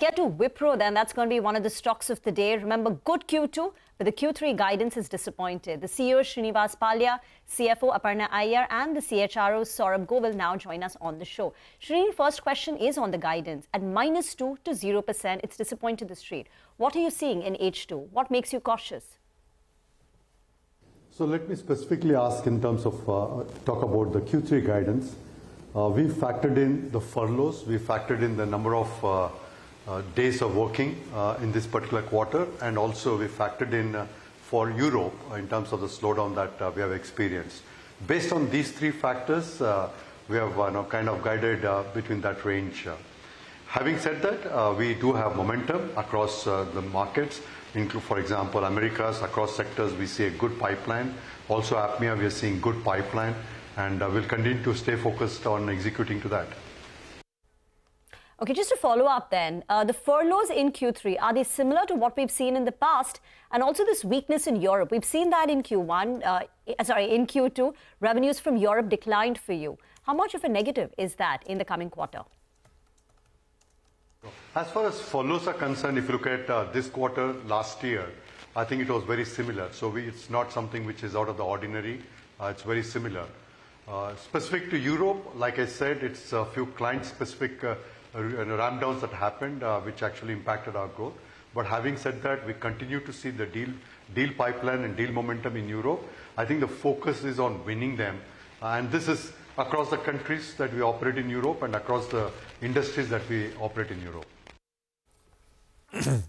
get to Wipro then. That's going to be one of the stocks of the day. Remember, good Q2, but the Q3 guidance is disappointed. The CEO, Srini Pallia, CFO, Aspirational Nair, and the CHRO, Saurabh Go, will now join us on the show. Srini, first question is on the guidance. At -2 to 0%, it's disappointed the street. What are you seeing in H2? What makes you cautious? So let me specifically ask in terms of talk about the Q3 guidance. We factored in the furloughs, we factored in the number of days of working in this particular quarter, and also we factored in for Europe in terms of the slowdown that we have experienced. Based on these three factors, we have kind of guided between that range. Having said that, we do have momentum across the markets, include, for example, Americas, across sectors we see a good pipeline. Also APMEA, we are seeing good pipeline, and we'll continue to stay focused on executing to that. Okay, just to follow up then, the furloughs in Q3, are they similar to what we've seen in the past? And also this weakness in Europe, we've seen that in in Q2, revenues from Europe declined for you. How much of a negative is that in the coming quarter? As far as furloughs are concerned, if you look at this quarter last year, I think it was very similar. So it's not something which is out of the ordinary. It's very similar. Specific to Europe, like I said, it's a few client-specific ramp downs that happened, which actually impacted our growth. But having said that, we continue to see the deal pipeline and deal momentum in Europe. I think the focus is on winning them. And this is across the countries that we operate in Europe and across the industries that we operate in Europe.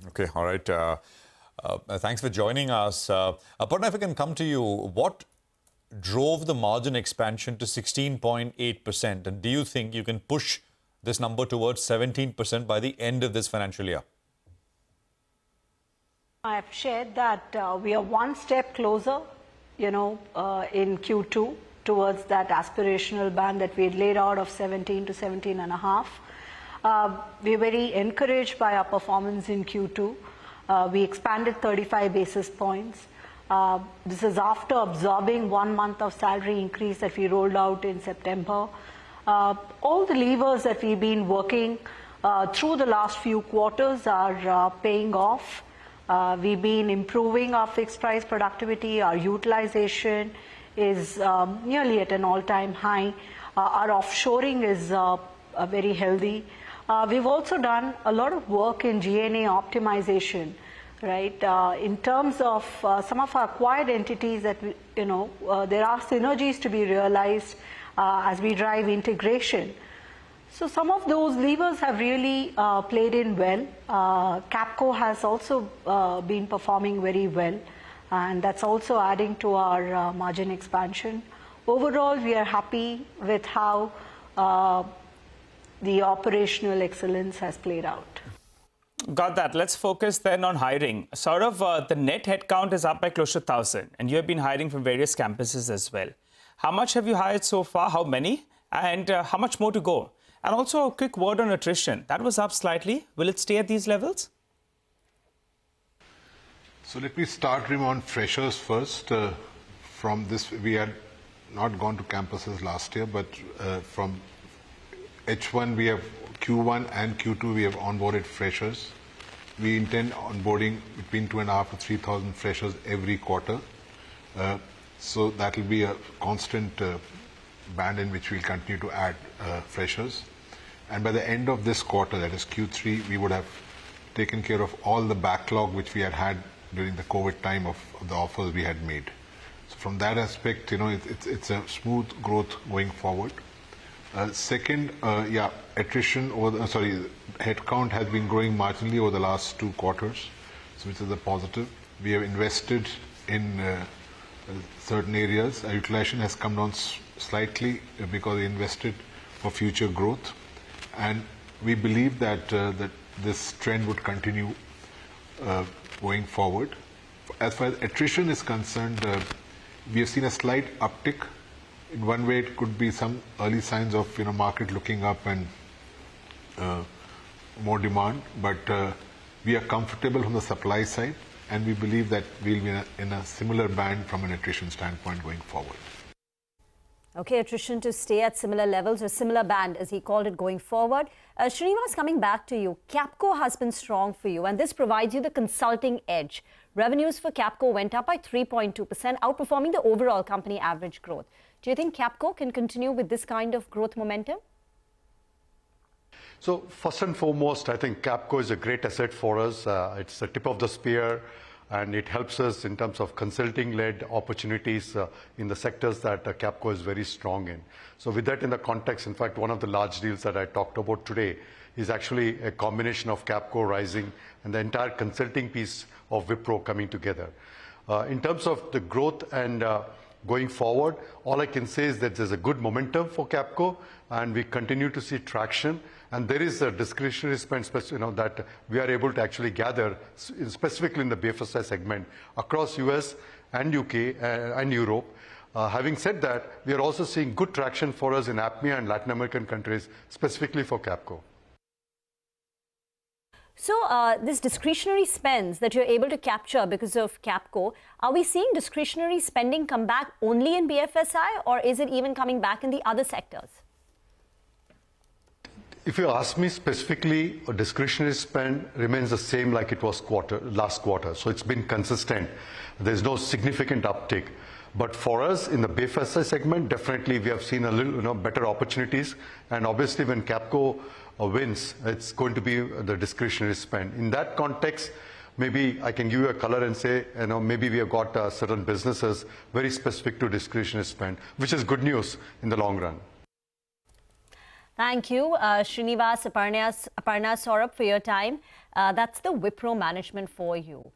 Okay, all right. Thanks for joining us. Aparna, if I can come to you, what drove the margin expansion to 16.8%? And do you think you can push this number towards 17% by the end of this financial year? I have shared that we are one step closer, in Q2 towards that aspirational band that we had laid out of 17 to 17.5. We're very encouraged by our performance in Q2. We expanded 35 basis points. This is after absorbing 1 month of salary increase that we rolled out in September. All the levers that we've been working through the last few quarters are paying off. We've been improving our fixed price productivity. Our utilization is nearly at an all-time high. Our offshoring is very healthy. We've also done a lot of work in G&A optimization, right? In terms of some of our acquired entities that, there are synergies to be realized as we drive integration. So some of those levers have really played in well. Capco has also been performing very well, and that's also adding to our margin expansion. Overall, we are happy with how the operational excellence has played out. Got that. Let's focus then on hiring. The net headcount is up by close to 1,000, and you have been hiring from various campuses as well. How much have you hired so far? How many? And how much more to go? And also a quick word on attrition. That was up slightly. Will it stay at these levels? So let me start, Reema, on freshers first. From this, we had not gone to campuses last year, but from H1, we have Q1 and Q2, we have onboarded freshers. We intend onboarding between 2,500 to 3,000 freshers every quarter. So that will be a constant band in which we'll continue to add freshers. And by the end of this quarter, that is Q3, we would have taken care of all the backlog which we had during the COVID time of the offers we had made. So from that aspect, it's a smooth growth going forward. Second, attrition headcount has been growing marginally over the last 2 quarters, so which is a positive. We have invested in certain areas. Our utilization has come down slightly because we invested for future growth, and we believe that this trend would continue going forward. As far as attrition is concerned, we have seen a slight uptick. In one way, it could be some early signs of market looking up and more demand, but we are comfortable from the supply side, and we believe that we'll be in a similar band from an attrition standpoint going forward. Okay, attrition to stay at similar levels or similar band, as he called it, going forward. Srinivas, coming back to you, Capco has been strong for you, and this provides you the consulting edge. Revenues for Capco went up by 3.2%, outperforming the overall company average growth. Do you think Capco can continue with this kind of growth momentum? So first and foremost, I think Capco is a great asset for us. It's the tip of the spear, and it helps us in terms of consulting-led opportunities in the sectors that Capco is very strong in. So with that in the context, in fact, one of the large deals that I talked about today is actually a combination of Capco rising and the entire consulting piece of Wipro coming together. In terms of the growth and going forward, all I can say is that there's a good momentum for Capco, and we continue to see traction. And there is a discretionary spend, that we are able to actually gather, specifically in the BFSI segment, across US and UK and Europe. Having said that, we are also seeing good traction for us in APMEA and Latin American countries, specifically for Capco. So this discretionary spends that you're able to capture because of Capco, are we seeing discretionary spending come back only in BFSI, or is it even coming back in the other sectors? If you ask me specifically, discretionary spend remains the same like it was last quarter. So it's been consistent. There's no significant uptick. But for us in the BFSI segment, definitely we have seen a little better opportunities. And obviously when Capco wins, it's going to be the discretionary spend. In that context, maybe I can give you a color and say, maybe we have got certain businesses very specific to discretionary spend, which is good news in the long run. Thank you, Srinivas, Aparna, Saurabh, for your time. That's the Wipro management for you.